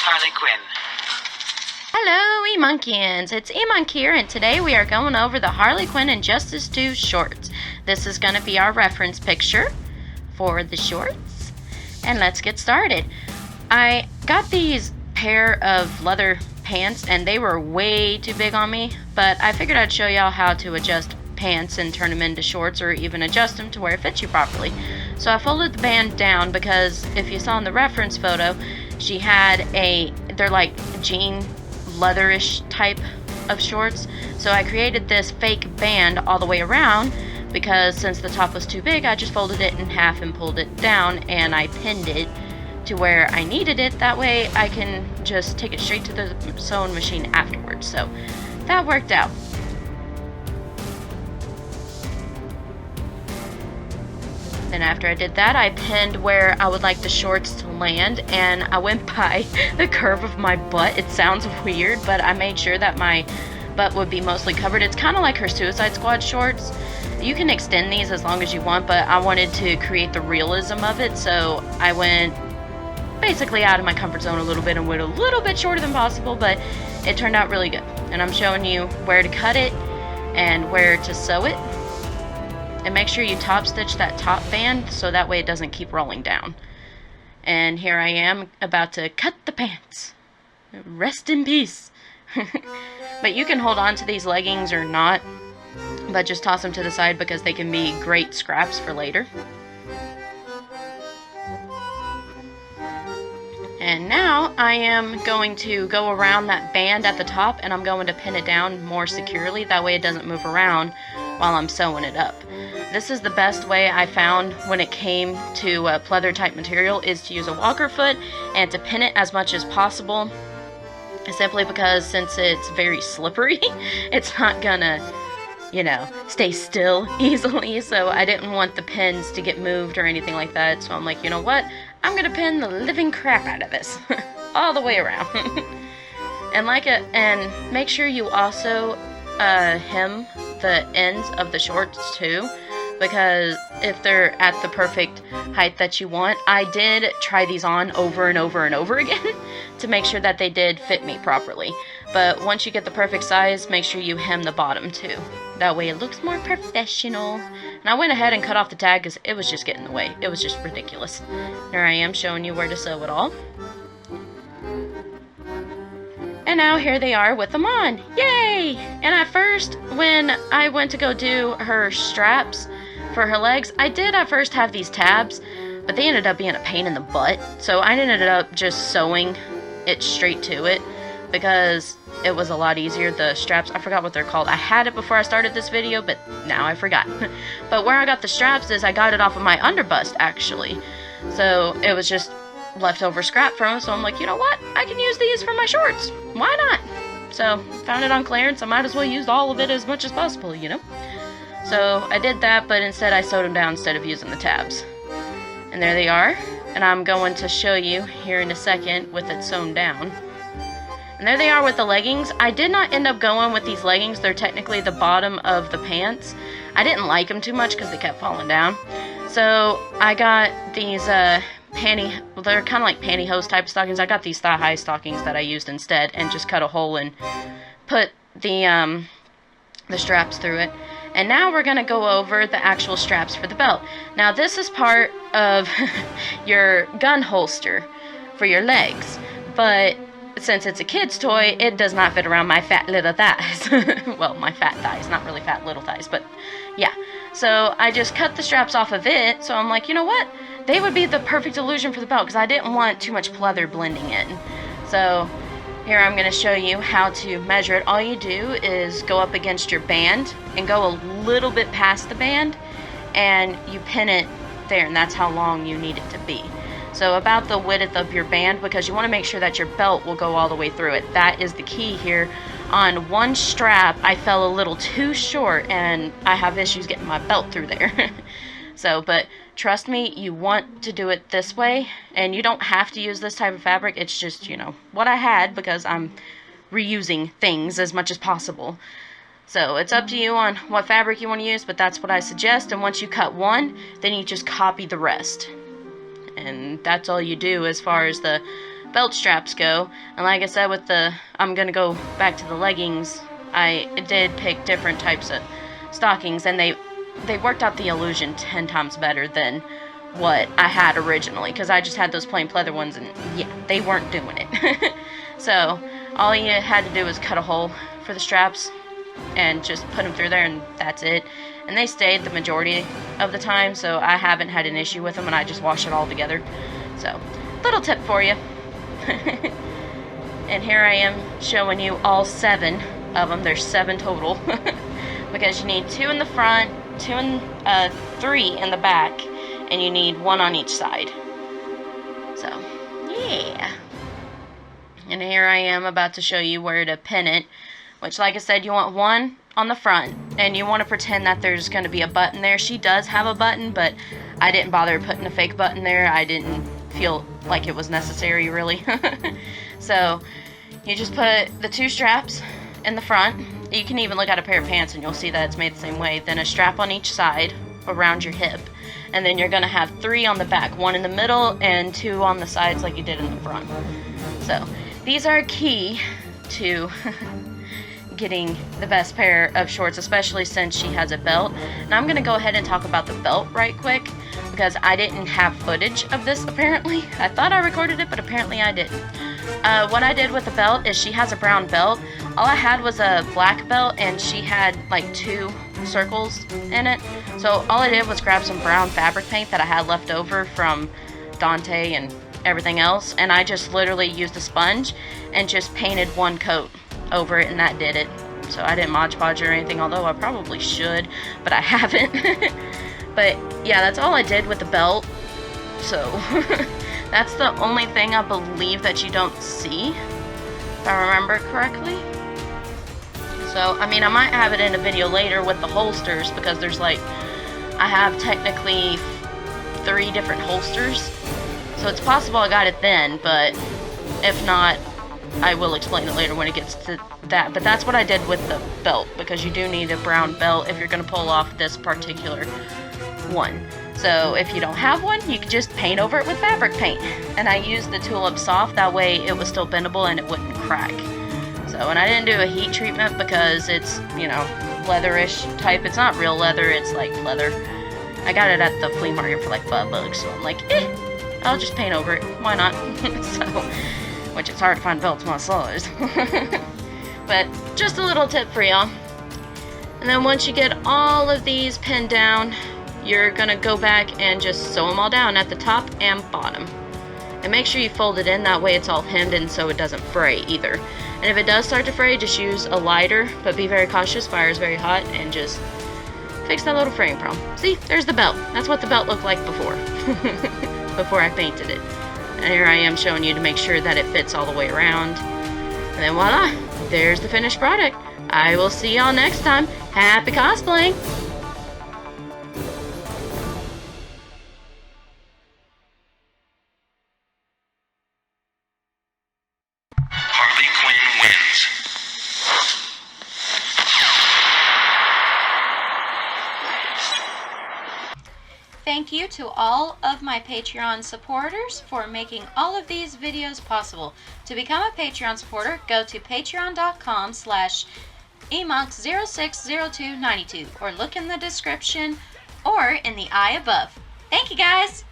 Harley Quinn. Hello, E-Monkeyians! It's E-Monk here, and today we are going over the Harley Quinn and Justice 2 shorts. This is going to be our reference picture for the shorts, and let's get started. I got these pair of leather pants, and they were way too big on me, but I figured I'd show y'all how to adjust pants and turn them into shorts, or even adjust them to where it fits you properly. So I folded the band down because if you saw in the reference photo, she had they're like jean leatherish type of shorts. So I created this fake band all the way around because since the top was too big, I just folded it in half and pulled it down, and I pinned it to where I needed it. That way I can just take it straight to the sewing machine afterwards. So that worked out. And after I did that, I pinned where I would like the shorts to land, and I went by the curve of my butt. It sounds weird, but I made sure that my butt would be mostly covered. It's kind of like her Suicide Squad shorts. You can extend these as long as you want, but I wanted to create the realism of it, so I went basically out of my comfort zone a little bit and went a little bit shorter than possible, but it turned out really good. And I'm showing you where to cut it and where to sew it. And make sure you top stitch that top band so that way it doesn't keep rolling down. And here I am about to cut the pants. Rest in peace. But you can hold on to these leggings or not, but just toss them to the side because they can be great scraps for later. And now I am going to go around that band at the top, and I'm going to pin it down more securely. That way it doesn't move around while I'm sewing it up. This is the best way I found when it came to pleather type material, is to use a walker foot and to pin it as much as possible. Simply because since it's very slippery, it's not gonna, stay still easily. So I didn't want the pins to get moved or anything like that. So I'm like, you know what? I'm gonna pin the living crap out of this all the way around. And make sure you also hem the ends of the shorts too, because if they're at the perfect height that you want. I did try these on over and over and over again to make sure that they did fit me properly. But once you get the perfect size, make sure you hem the bottom too. That way it looks more professional. And I went ahead and cut off the tag because it was just getting in the way. It was just ridiculous. Here I am showing you where to sew it all. And now here they are with them on. Yay! And at first, when I went to go do her straps for her legs, I did at first have these tabs, but they ended up being a pain in the butt. So I ended up just sewing it straight to it because it was a lot easier. The straps, I forgot what they're called. I had it before I started this video, but now I forgot. But where I got the straps is I got it off of my underbust, actually. So it was just leftover scrap from them, so I'm like, you know what? I can use these for my shorts. Why not? So, found it on clearance, I might as well use all of it as much as possible, So, I did that, but instead I sewed them down instead of using the tabs. And there they are, and I'm going to show you here in a second with it sewn down. And there they are with the leggings. I did not end up going with these leggings. They're technically the bottom of the pants. I didn't like them too much because they kept falling down. So, I got these, they're kind of like pantyhose type stockings. I got these thigh-high stockings that I used instead and just cut a hole and put the straps through it. And now we're going to go over the actual straps for the belt. Now this is part of your gun holster for your legs, but since it's a kid's toy, it does not fit around my fat little thighs. Well, my fat thighs, not really fat little thighs, but yeah. So I just cut the straps off of it, so I'm like, you know what? They would be the perfect illusion for the belt because I didn't want too much pleather blending in. So here I'm going to show you how to measure it. All you do is go up against your band and go a little bit past the band, and you pin it there, and that's how long you need it to be. So about the width of your band, because you want to make sure that your belt will go all the way through it. That is the key here. On one strap, I fell a little too short, and I have issues getting my belt through there. So, but trust me, you want to do it this way, and you don't have to use this type of fabric. It's just, what I had, because I'm reusing things as much as possible. So it's up to you on what fabric you want to use, but that's what I suggest. And once you cut one, then you just copy the rest. And that's all you do as far as the belt straps go, and like I said with the, I'm gonna go back to the leggings, I did pick different types of stockings, and they worked out the illusion 10 times better than what I had originally, because I just had those plain pleather ones, and yeah, they weren't doing it. So all you had to do was cut a hole for the straps and just put them through there, and that's it. And they stayed the majority of the time, so I haven't had an issue with them, and I just wash it all together. So, little tip for you. And here I am showing you all 7 of them. There's 7 total. Because you need 2 in the front, 3 in the back, and you need 1 on each side. So, yeah. And here I am about to show you where to pin it, which, like I said, you want 1 on the front, and you want to pretend that there's going to be a button there. She does have a button, but I didn't bother putting a fake button there. I didn't feel like it was necessary, really. So you just put the 2 straps in the front. You can even look at a pair of pants and you'll see that it's made the same way. Then a strap on each side around your hip, and then you're going to have 3 on the back, 1 in the middle and 2 on the sides like you did in the front. So these are key to getting the best pair of shorts, especially since she has a belt. And I'm going to go ahead and talk about the belt right quick, because I didn't have footage of this apparently. I thought I recorded it, but apparently I didn't. What I did with the belt is she has a brown belt. All I had was a black belt, and she had like 2 circles in it. So all I did was grab some brown fabric paint that I had left over from Dante and everything else, and I just literally used a sponge and just painted 1 coat over it, and that did it. So I didn't Mod Podge or anything, although I probably should, but I haven't. But yeah, that's all I did with the belt. So that's the only thing I believe that you don't see, if I remember correctly. So I mean, I might have it in a video later with the holsters, because there's like, I have technically 3 different holsters, so it's possible I got it then, but if not, I will explain it later when it gets to that. But that's what I did with the belt, because you do need a brown belt if you're going to pull off this particular one. So if you don't have one, you can just paint over it with fabric paint. And I used the Tulip Soft, that way it was still bendable and it wouldn't crack. So, and I didn't do a heat treatment because it's, you know, leatherish type. It's not real leather, it's like leather. I got it at the flea market for like $5, so I'm like, I'll just paint over it. Why not? So, which it's hard to find belts my size. But just a little tip for y'all. And then once you get all of these pinned down, you're gonna go back and just sew them all down at the top and bottom. And make sure you fold it in, that way it's all hemmed in so it doesn't fray either. And if it does start to fray, just use a lighter, but be very cautious, fire is very hot, and just fix that little fraying problem. See, there's the belt. That's what the belt looked like before. Before I painted it. And here I am showing you to make sure that it fits all the way around. And then voila, there's the finished product. I will see y'all next time. Happy cosplaying! Harley Quinn wins. Thank you to all of my Patreon supporters for making all of these videos possible. To become a Patreon supporter, go to patreon.com/emonks060292 or look in the description or in the eye above. Thank you guys!